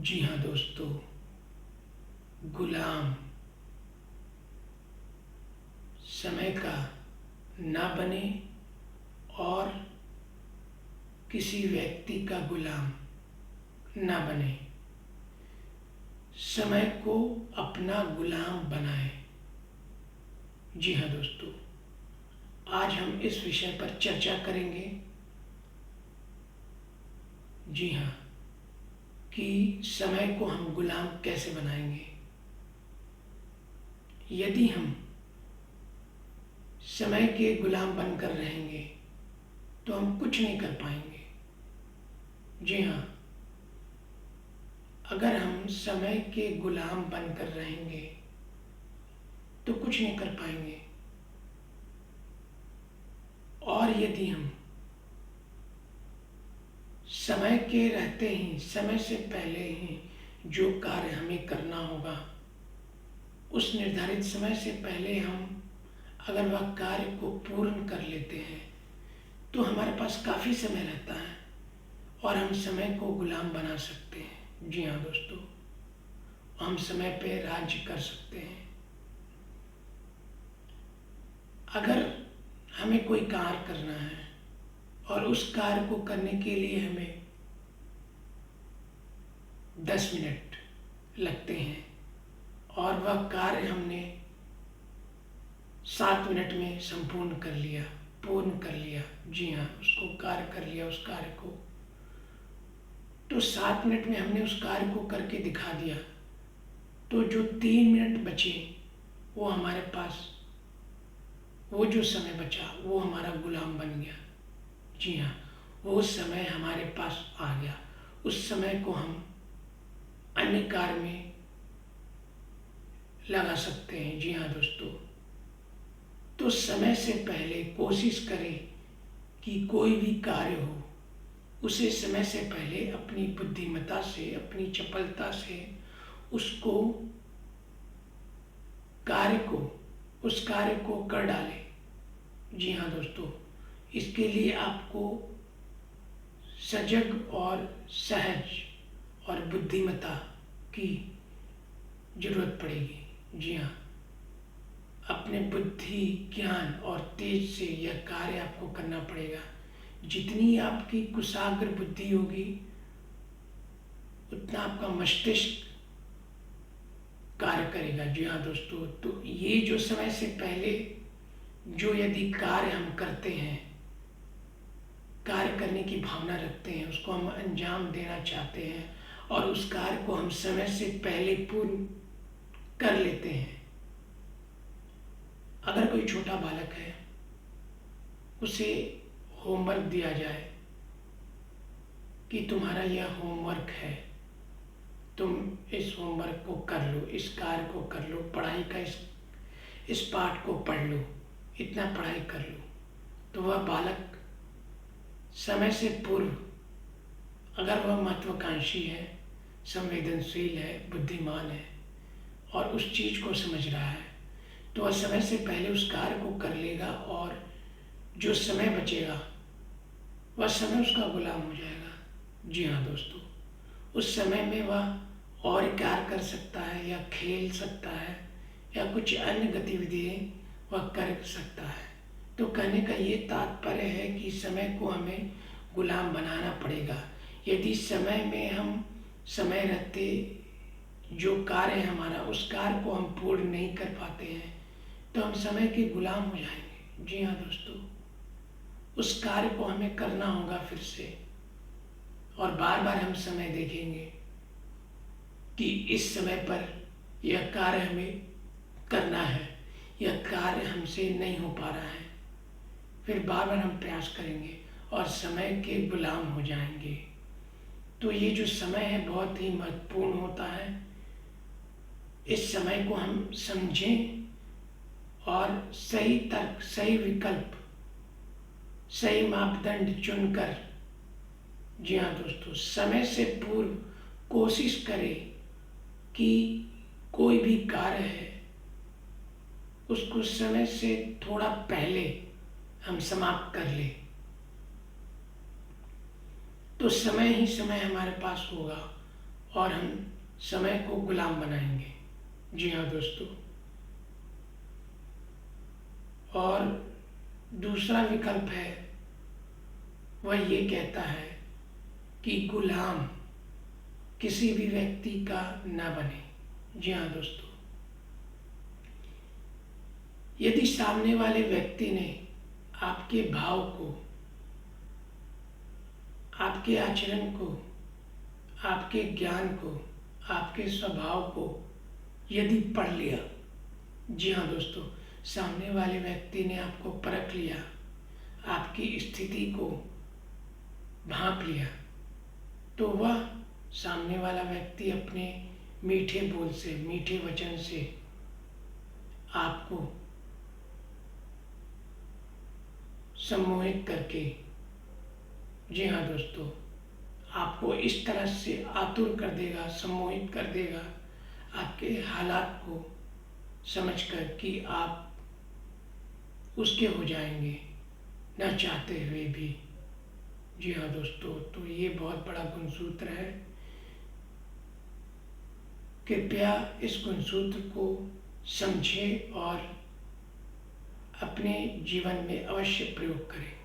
जी हाँ दोस्तों, गुलाम समय का ना बने और किसी व्यक्ति का गुलाम ना बने। समय को अपना गुलाम बनाए। जी हाँ दोस्तों, आज हम इस विषय पर चर्चा करेंगे। जी हाँ, कि समय को हम गुलाम कैसे बनाएंगे। यदि हम समय के गुलाम बनकर रहेंगे तो हम कुछ नहीं कर पाएंगे। जी हाँ, अगर हम समय के गुलाम बनकर रहेंगे तो कुछ नहीं कर पाएंगे। और यदि हम समय के रहते ही, समय से पहले ही जो कार्य हमें करना होगा, उस निर्धारित समय से पहले हम अगर वह कार्य को पूर्ण कर लेते हैं तो हमारे पास काफ़ी समय रहता है और हम समय को गुलाम बना सकते हैं। जी हाँ दोस्तों, हम समय पे राज्य कर सकते हैं। अगर हमें कोई कार्य करना है और उस कार्य को करने के लिए हमें 10 मिनट लगते हैं और वह कार्य हमने 7 मिनट में संपूर्ण कर लिया, पूर्ण कर लिया। जी हाँ, उसको कार्य कर लिया, उस कार्य को तो 7 मिनट में हमने उस कार्य को करके दिखा दिया, तो जो 3 मिनट बचे वो हमारे पास, वो जो समय बचा वो हमारा गुलाम बन गया। जी हाँ, वो समय हमारे पास आ गया। उस समय को हम अन्य कार्य में लगा सकते हैं। जी हाँ दोस्तों, तो समय से पहले कोशिश करें कि कोई भी कार्य हो उसे समय से पहले अपनी बुद्धिमत्ता से, अपनी चपलता से उसको उस कार्य को कर डालें। जी हाँ दोस्तों, इसके लिए आपको सजग और सहज और बुद्धिमत्ता की जरूरत पड़ेगी। जी हाँ, अपने बुद्धि, ज्ञान और तेज से यह कार्य आपको करना पड़ेगा। जितनी आपकी कुशाग्र बुद्धि होगी उतना आपका मस्तिष्क कार्य करेगा। जी हाँ दोस्तों, तो ये जो समय से पहले जो यदि कार्य हम करते हैं, कार्य करने की भावना रखते हैं, उसको हम अंजाम देना चाहते हैं और उस कार्य को हम समय से पहले पूर्ण कर लेते हैं। अगर कोई छोटा बालक है, उसे होमवर्क दिया जाए कि तुम्हारा यह होमवर्क है, तुम इस होमवर्क को कर लो, इस कार्य को कर लो, पढ़ाई का इस पाठ को पढ़ लो, इतना पढ़ाई कर लो, तो वह बालक समय से पूर्व, अगर वह महत्वाकांक्षी है, संवेदनशील है, बुद्धिमान है और उस चीज़ को समझ रहा है, तो वह समय से पहले उस कार्य को कर लेगा और जो समय बचेगा वह समय उसका गुलाम हो जाएगा। जी हाँ दोस्तों, उस समय में वह और कार्य कर सकता है या खेल सकता है या कुछ अन्य गतिविधियाँ वह कर सकता है। तो कहने का ये तात्पर्य है कि समय को हमें गुलाम बनाना पड़ेगा। यदि समय में हम समय रहते जो कार्य है हमारा, उस कार्य को हम पूर्ण नहीं कर पाते हैं तो हम समय के गुलाम हो जाएंगे। जी हाँ दोस्तों, उस कार्य को हमें करना होगा फिर से और बार बार हम समय देखेंगे कि इस समय पर यह कार्य हमें करना है, यह कार्य हमसे नहीं हो पा रहा है। फिर बार बार हम प्रयास करेंगे और समय के गुलाम हो जाएंगे। तो ये जो समय है बहुत ही महत्वपूर्ण होता है। इस समय को हम समझें और सही तर्क, सही विकल्प, सही मापदंड चुनकर, जी हाँ दोस्तों, समय से पूर्व कोशिश करें कि कोई भी कार्य है उसको समय से थोड़ा पहले हम समाप्त कर लें, तो समय ही समय हमारे पास होगा और हम समय को गुलाम बनाएंगे। जी हाँ दोस्तों। और दूसरा विकल्प है, वह ये कहता है कि गुलाम किसी भी व्यक्ति का न बने। जी हाँ दोस्तों। यदि सामने वाले व्यक्ति ने आपके भाव को, आपके आचरण को, आपके ज्ञान को, आपके स्वभाव को यदि पढ़ लिया, जी हाँ दोस्तों, सामने वाले व्यक्ति ने आपको परख लिया, आपकी स्थिति को भांप लिया, तो वह सामने वाला व्यक्ति अपने मीठे बोल से, मीठे वचन से आपको सम्मोहित करके, जी हाँ दोस्तों, आपको इस तरह से आतुर कर देगा, सम्मोहित कर देगा आपके हालात को समझकर कि आप उसके हो जाएंगे न चाहते हुए भी। जी हाँ दोस्तों, तो ये बहुत बड़ा गुणसूत्र है। कृपया इस गुणसूत्र को समझें और अपने जीवन में अवश्य प्रयोग करें।